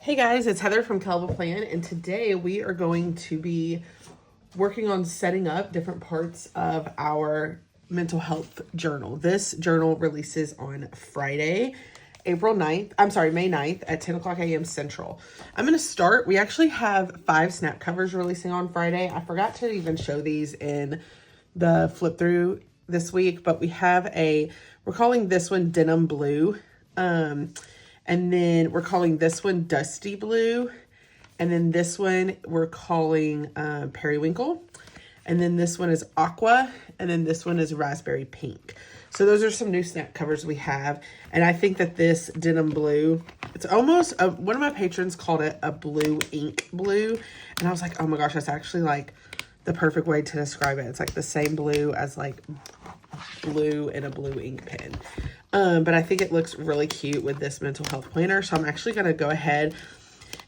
Hey guys, it's Heather from Kell Plan, and today we are going to be working on setting up different parts of our mental health journal. This journal releases on Friday, May 9th at 10 o'clock a.m. Central. I'm going to start. We actually have 5 snap covers releasing on Friday. I forgot to even show these in the flip through this week, but we're calling this one Denim Blue. And then we're calling this one Dusty Blue. And then this one we're calling Periwinkle. And then this one is Aqua. And then this one is Raspberry Pink. So those are some new snap covers we have. And I think that this Denim Blue, it's almost, one of my patrons called it a blue ink blue. And I was like, oh my gosh, that's actually like the perfect way to describe it. It's like the same blue as like blue in a blue ink pen. But I think it looks really cute with this mental health planner. So I'm actually going to go ahead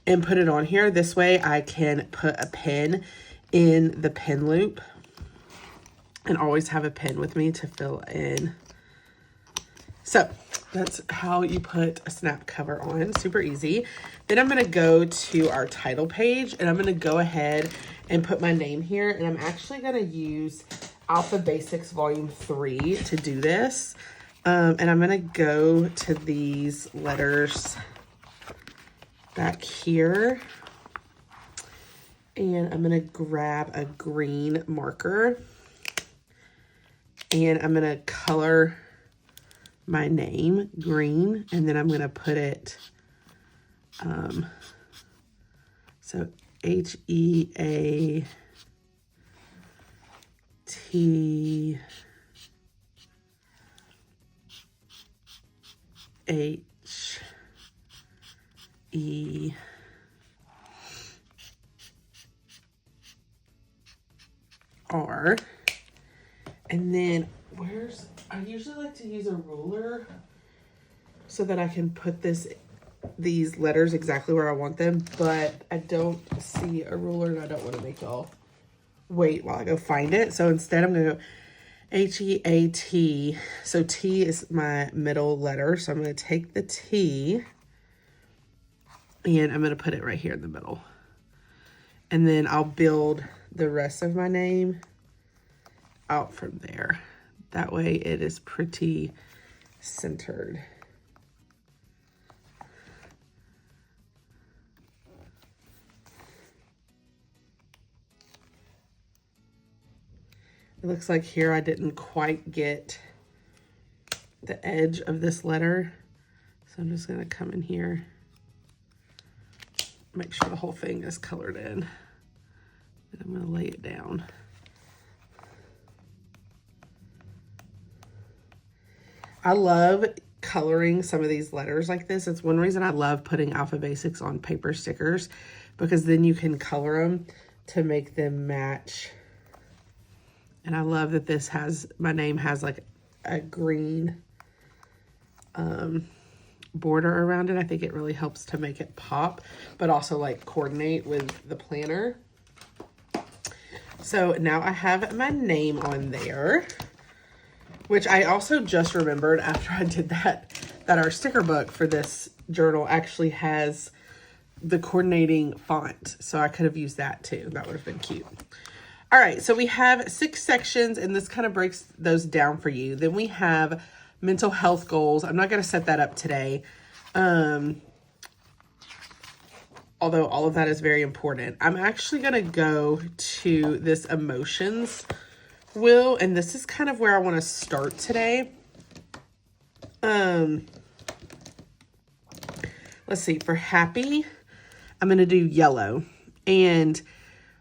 and put it on here. This way I can put a pen in the pen loop and always have a pen with me to fill in. So that's how you put a snap cover on. Super easy. Then I'm going to go to our title page and I'm going to go ahead and put my name here. And I'm actually going to use Alpha Basics Volume 3 to do this. And I'm going to go to these letters back here. And I'm going to grab a green marker. And I'm going to color my name green. And then I'm going to put it, so Heat H-E-R. And then I usually like to use a ruler so that I can put these letters exactly where I want them, but I don't see a ruler and I don't want to make y'all wait while I go find it. So instead I'm going to go H-E-A-T. So T is my middle letter. So I'm going to take the T and I'm going to put it right here in the middle. And then I'll build the rest of my name out from there. That way it is pretty centered. It looks like here I didn't quite get the edge of this letter. So I'm just going to come in here, make sure the whole thing is colored in. And I'm going to lay it down. I love coloring some of these letters like this. It's one reason I love putting Alpha Basics on paper stickers, because then you can color them to make them match. And I love that my name has like a green border around it. I think it really helps to make it pop, but also like coordinate with the planner. So now I have my name on there, which I also just remembered after I did that our sticker book for this journal actually has the coordinating font. So I could have used that too. That would have been cute. All right, so we have 6 sections, and this kind of breaks those down for you. Then we have mental health goals. I'm not going to set that up today, although all of that is very important. I'm actually going to go to this emotions wheel, and this is kind of where I want to start today. Let's see, for happy, I'm going to do yellow, and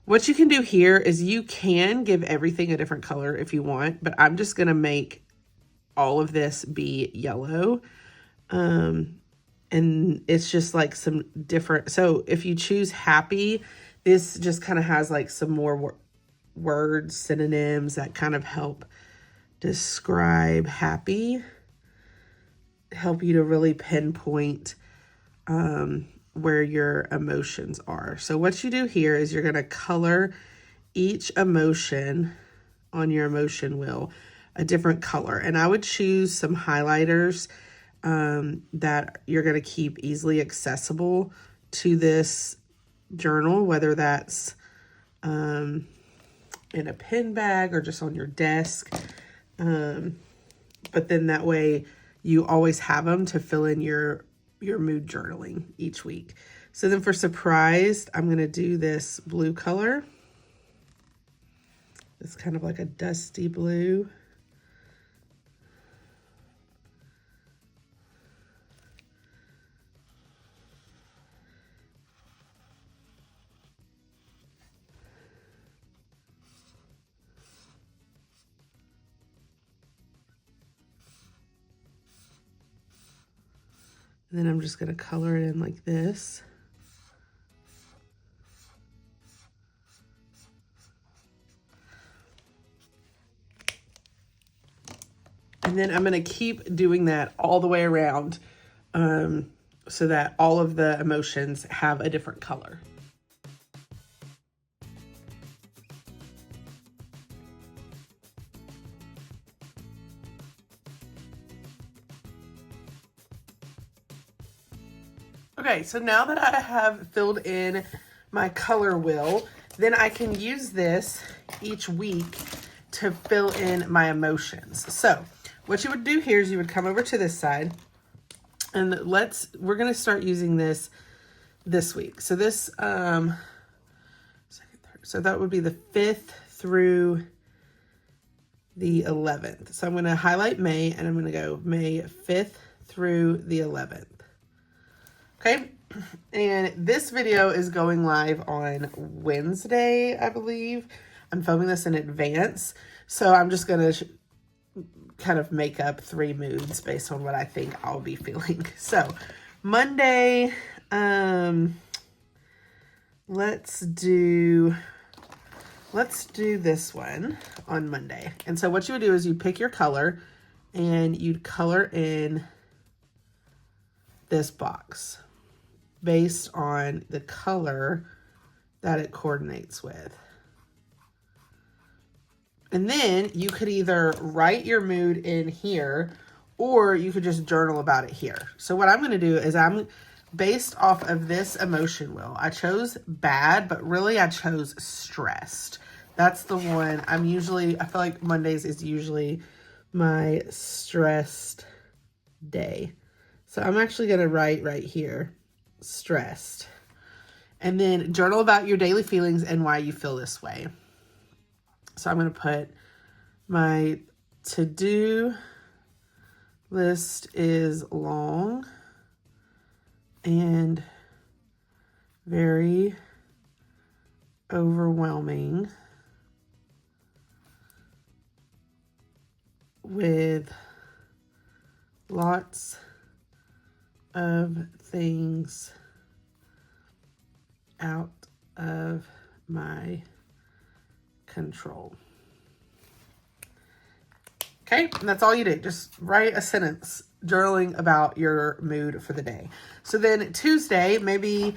what you can do here is you can give everything a different color if you want, but I'm just going to make all of this be yellow. And it's just like some different, so if you choose happy, this just kind of has like some more words, synonyms that kind of help describe happy, help you to really pinpoint where your emotions are. So what you do here is you're going to color each emotion on your emotion wheel a different color. And I would choose some highlighters that you're going to keep easily accessible to this journal, whether that's in a pen bag or just on your desk. But then that way you always have them to fill in your mood journaling each week. So then for surprised, I'm going to do this blue color. It's kind of like a dusty blue. And then I'm just going to color it in like this. And then I'm going to keep doing that all the way around so that all of the emotions have a different color. Okay, so now that I have filled in my color wheel, then I can use this each week to fill in my emotions. So what you would do here is you would come over to this side, and we're going to start using this week. So this, so that would be the 5th through the 11th. So I'm going to highlight May, and I'm going to go May 5th through the 11th. Okay, and this video is going live on Wednesday, I believe. I'm filming this in advance, so I'm just going to kind of make up 3 moods based on what I think I'll be feeling. So, Monday, let's do this one on Monday. And so what you would do is you pick your color, and you'd color in this box based on the color that it coordinates with. And then you could either write your mood in here, or you could just journal about it here. So what I'm going to do is based off of this emotion wheel, I chose bad, but really I chose stressed. That's the one I feel like Mondays is usually my stressed day. So I'm actually going to write right here, stressed. And then journal about your daily feelings and why you feel this way. So I'm going to put my to-do list is long and very overwhelming with lots of things out of my control. Okay, and that's all you do. Just write a sentence journaling about your mood for the day. So then Tuesday, maybe,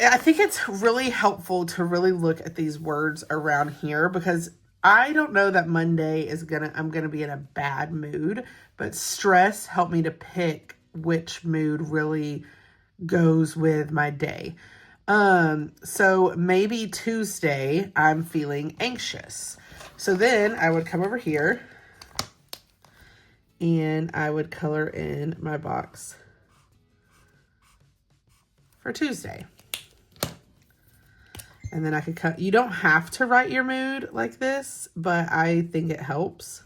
I think it's really helpful to really look at these words around here, because I don't know that Monday I'm gonna be in a bad mood, but stress helped me to pick which mood really goes with my day. So maybe Tuesday I'm feeling anxious. So then I would come over here and I would color in my box for Tuesday. And then I could cut, you don't have to write your mood like this, but I think it helps.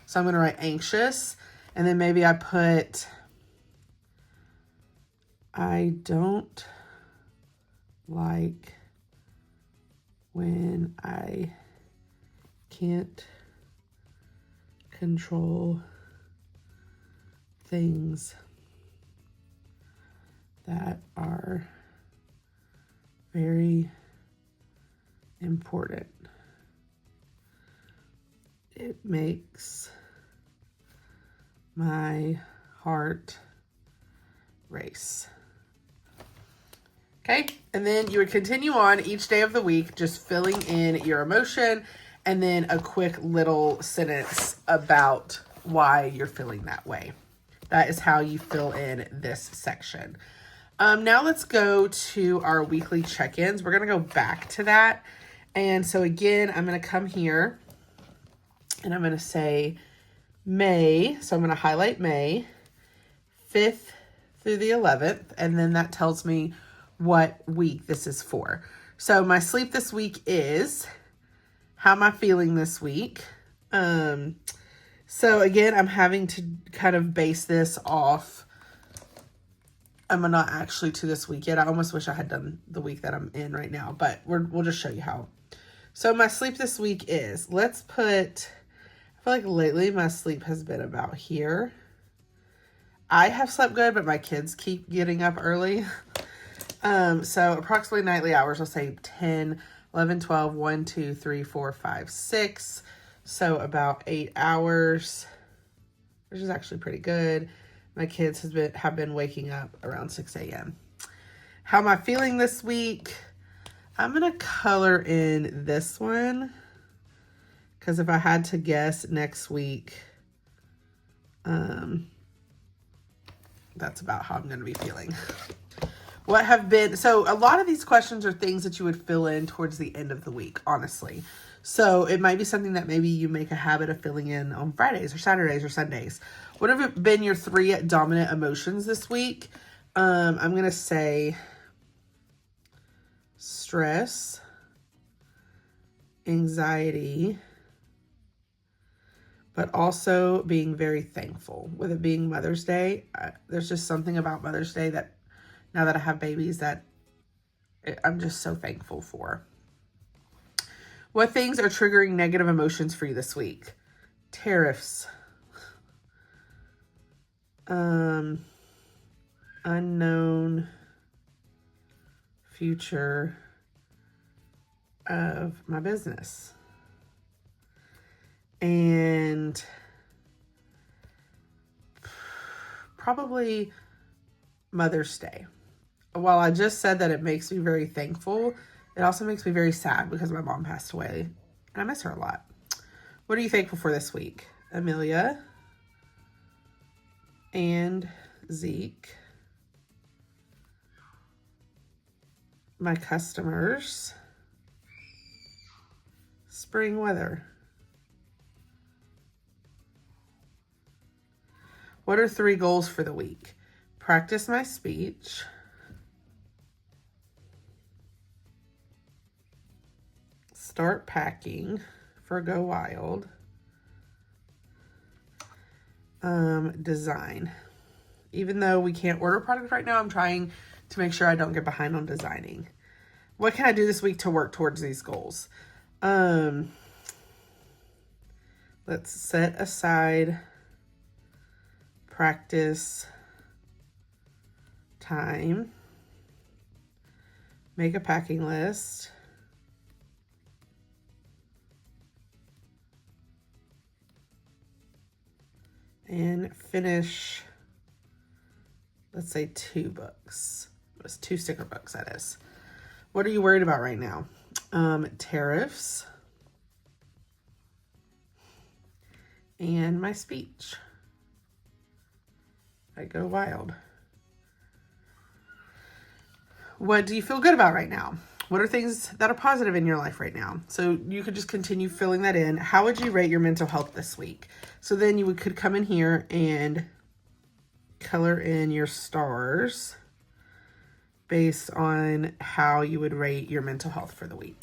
So I'm going to write anxious, and then maybe I put, I don't like when I can't control things that are very important. It makes my heart race. Okay, and then you would continue on each day of the week, just filling in your emotion and then a quick little sentence about why you're feeling that way. That is how you fill in this section. Now let's go to our weekly check-ins. We're going to go back to that. And so again, I'm going to come here and I'm going to say May. So I'm going to highlight May 5th through the 11th. And then that tells me what week this is for. So my sleep this week is, how am I feeling this week? So again, I'm having to kind of base this off. I'm not actually to this week yet. I almost wish I had done the week that I'm in right now, but we'll just show you how. So my sleep this week is, let's put, I feel like lately my sleep has been about here. I have slept good, but my kids keep getting up early. So approximately nightly hours, I'll say 10, 11, 12, 1, 2, 3, 4, 5, 6. So about 8 hours, which is actually pretty good. My kids have been waking up around 6 a.m. How am I feeling this week? I'm going to color in this one, because if I had to guess next week, that's about how I'm going to be feeling. What have been, so a lot of these questions are things that you would fill in towards the end of the week, honestly. So it might be something that maybe you make a habit of filling in on Fridays or Saturdays or Sundays. What have been your 3 dominant emotions this week? I'm going to say stress, anxiety, but also being very thankful. With it being Mother's Day, there's just something about Mother's Day that now that I have babies that I'm just so thankful for. What things are triggering negative emotions for you this week? Tariffs. Unknown future of my business. And probably Mother's Day. While I just said that it makes me very thankful, it also makes me very sad because my mom passed away and I miss her a lot. What are you thankful for this week? Amelia and Zeke, my customers, spring weather. What are 3 goals for the week? Practice my speech, start packing for Go Wild, design. Even though we can't order product right now, I'm trying to make sure I don't get behind on designing. What can I do this week to work towards these goals? Let's set aside practice time, make a packing list, and finish, let's say 2 books. It's 2 sticker books, that is. What are you worried about right now? Tariffs and my speech. I Go Wild. What do you feel good about right now? What are things that are positive in your life right now? So you could just continue filling that in. How would you rate your mental health this week? So then you could come in here and color in your stars based on how you would rate your mental health for the week.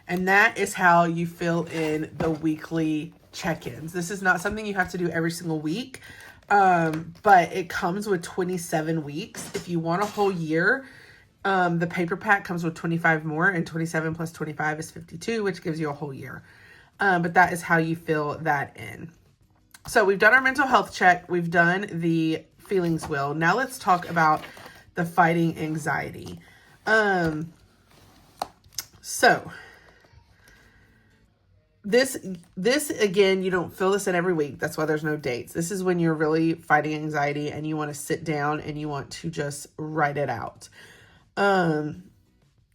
And that is how you fill in the weekly check-ins. This is not something you have to do every single week, but it comes with 27 weeks. If you want a whole year, the paper pack comes with 25 more, and 27 plus 25 is 52, which gives you a whole year. But that is how you fill that in. So we've done our mental health check. We've done the feelings wheel. Now let's talk about the fighting anxiety. So this again, you don't fill this in every week. That's why there's no dates. This is when you're really fighting anxiety and you want to sit down and you want to just write it out.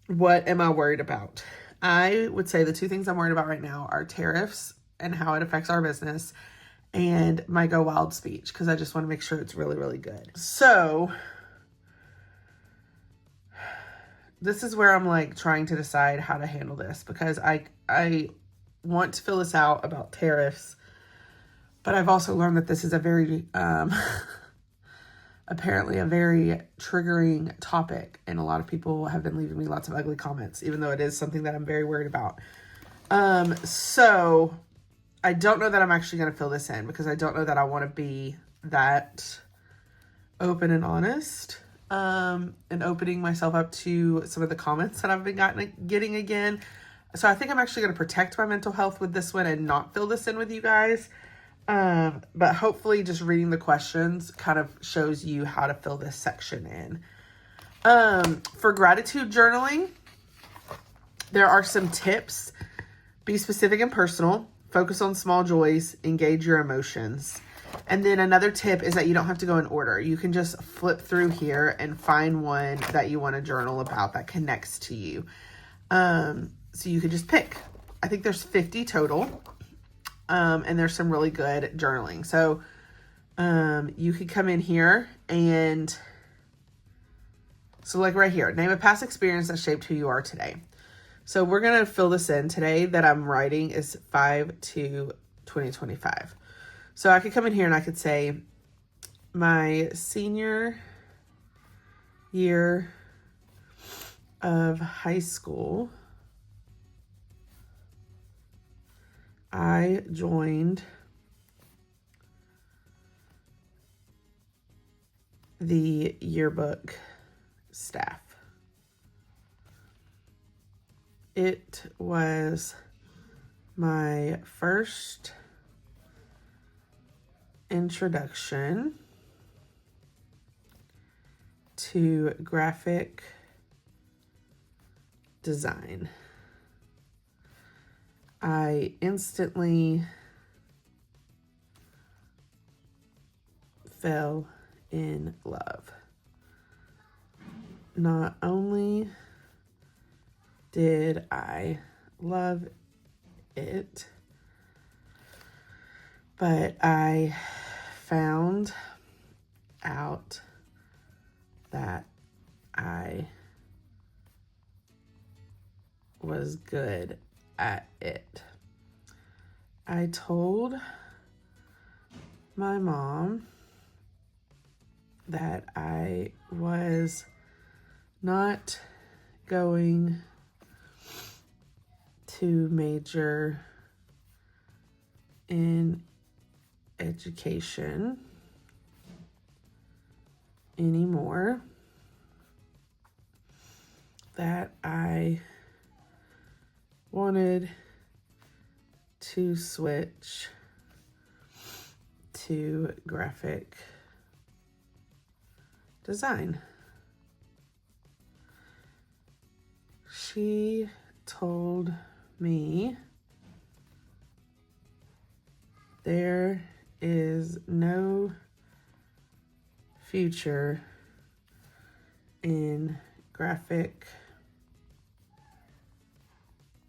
What am I worried about? I would say the 2 things I'm worried about right now are tariffs and how it affects our business, and my Go Wild speech, because I just want to make sure it's really, really good. So this is where I'm like trying to decide how to handle this, because I want to fill this out about tariffs, but I've also learned that this is a very, apparently a very triggering topic, and a lot of people have been leaving me lots of ugly comments, even though it is something that I'm very worried about. So I don't know that I'm actually going to fill this in, because I don't know that I want to be that open and honest, and opening myself up to some of the comments that I've been getting again. So I think I'm actually going to protect my mental health with this one and not fill this in with you guys. But hopefully just reading the questions kind of shows you how to fill this section in. For gratitude journaling, there are some tips. Be specific and personal. Focus on small joys. Engage your emotions. And then another tip is that you don't have to go in order. You can just flip through here and find one that you want to journal about that connects to you. So you could just pick. I think there's 50 total. And there's some really good journaling. So you could come in here and, so like right here, name a past experience that shaped who you are today. So we're going to fill this in. Today that I'm writing is 5/2/2025. So I could come in here and I could say, my senior year of high school, I joined the yearbook staff. It was my first introduction to graphic design. I instantly fell in love. Not only did I love it, but I found out that I was good at it. I told my mom that I was not going to major in education anymore, that I wanted to switch to graphic design. She told me there is no future in graphic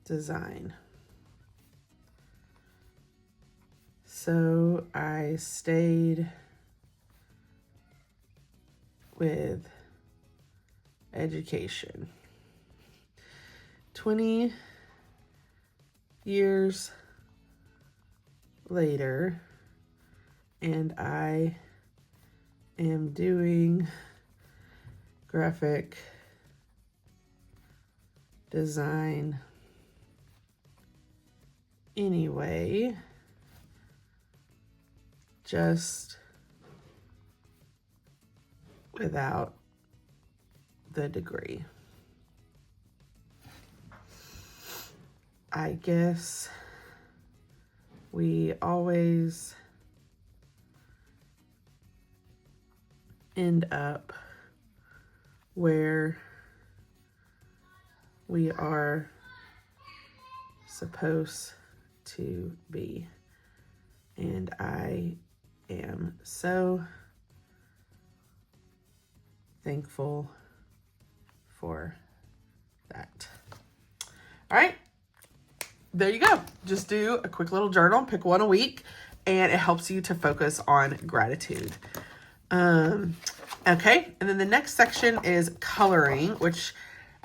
design. So I stayed with education. 20 years later, and I am doing graphic design anyway, just without the degree. I guess we always end up where we are supposed to be. And I am so thankful for that. All right. There you go. Just do a quick little journal, pick one a week, and it helps you to focus on gratitude. Okay. And then the next section is coloring, which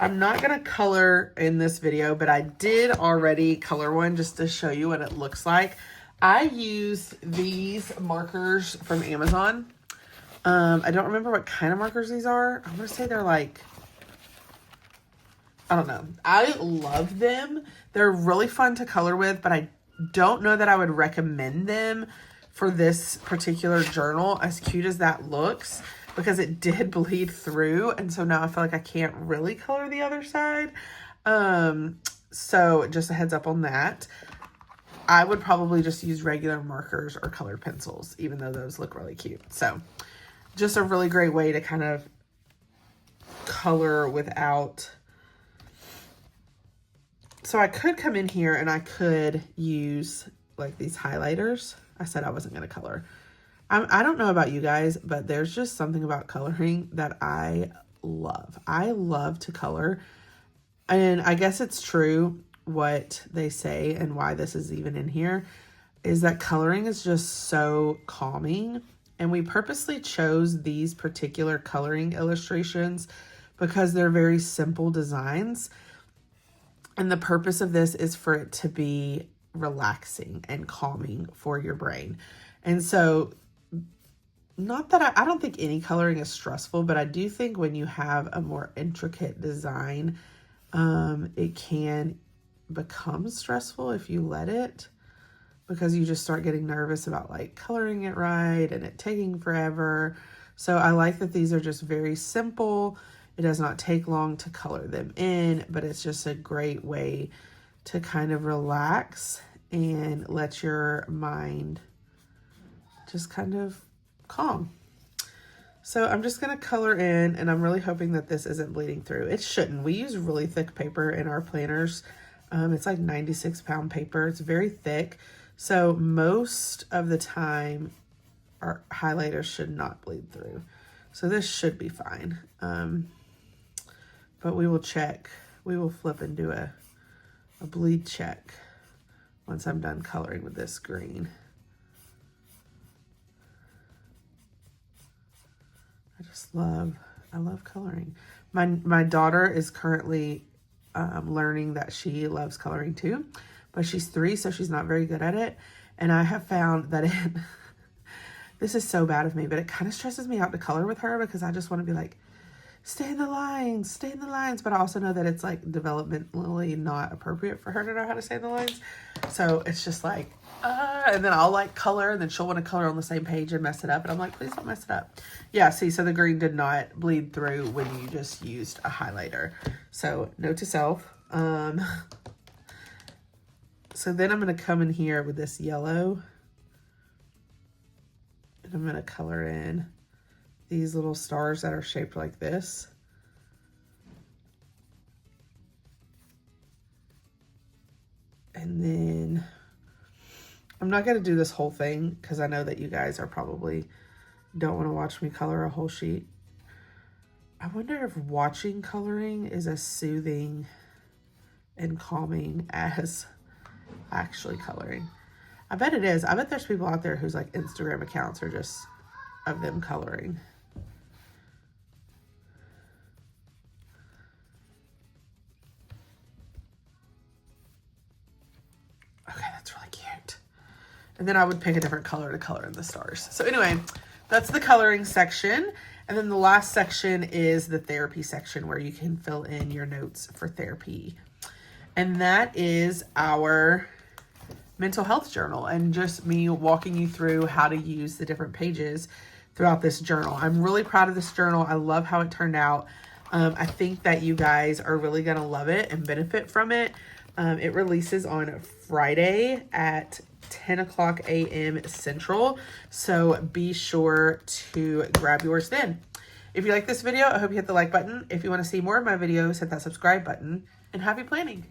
I'm not going to color in this video, but I did already color one just to show you what it looks like. I used these markers from Amazon. I don't remember what kind of markers these are. I'm going to say they're like, I don't know. I love them. They're really fun to color with, but I don't know that I would recommend them for this particular journal, as cute as that looks, because it did bleed through. And so now I feel like I can't really color the other side. So just a heads up on that. I would probably just use regular markers or colored pencils, even though those look really cute. So just a really great way to kind of color without... So I could come in here and I could use like these highlighters. I said I wasn't going to color. I don't know about you guys, but there's just something about coloring that I love. I love to color. And I guess it's true what they say, and why this is even in here, is that coloring is just so calming. And we purposely chose these particular coloring illustrations because they're very simple designs. And the purpose of this is for it to be relaxing and calming for your brain. And so, not that I don't think any coloring is stressful, but I do think when you have a more intricate design, it can become stressful if you let it, because you just start getting nervous about like coloring it right and it taking forever. So I like that these are just very simple. It does not take long to color them in, but it's just a great way to kind of relax and let your mind just kind of calm. So I'm just going to color in, and I'm really hoping that this isn't bleeding through. It shouldn't. We use really thick paper in our planners. It's like 96-pound paper. It's very thick. So most of the time, our highlighters should not bleed through. So this should be fine. But we will check. We will flip and do a bleed check once I'm done coloring with this green. I love coloring. My daughter is currently learning that she loves coloring too, but she's 3, so she's not very good at it. And I have found that this is so bad of me, but it kind of stresses me out to color with her, because I just want to be like, stay in the lines, stay in the lines. But I also know that it's like developmentally not appropriate for her to know how to stay in the lines. So it's just like, and then I'll like color, and then she'll want to color on the same page and mess it up. And I'm like, please don't mess it up. Yeah, see, so the green did not bleed through when you just used a highlighter. So note to self. So then I'm going to come in here with this yellow, and I'm going to color in these little stars that are shaped like this. And then I'm not going to do this whole thing, because I know that you guys are probably don't want to watch me color a whole sheet. I wonder if watching coloring is as soothing and calming as actually coloring. I bet it is. I bet there's people out there whose like Instagram accounts are just of them coloring. Okay, that's really cute. And then I would pick a different color to color in the stars. So anyway, that's the coloring section. And then the last section is the therapy section, where you can fill in your notes for therapy. And that is our mental health journal, and just me walking you through how to use the different pages throughout this journal. I'm really proud of this journal. I love how it turned out. I think that you guys are really going to love it and benefit from it. It releases on Friday at 10 o'clock a.m. Central. So be sure to grab yours then. If you like this video, I hope you hit the like button. If you want to see more of my videos, hit that subscribe button, and happy planning.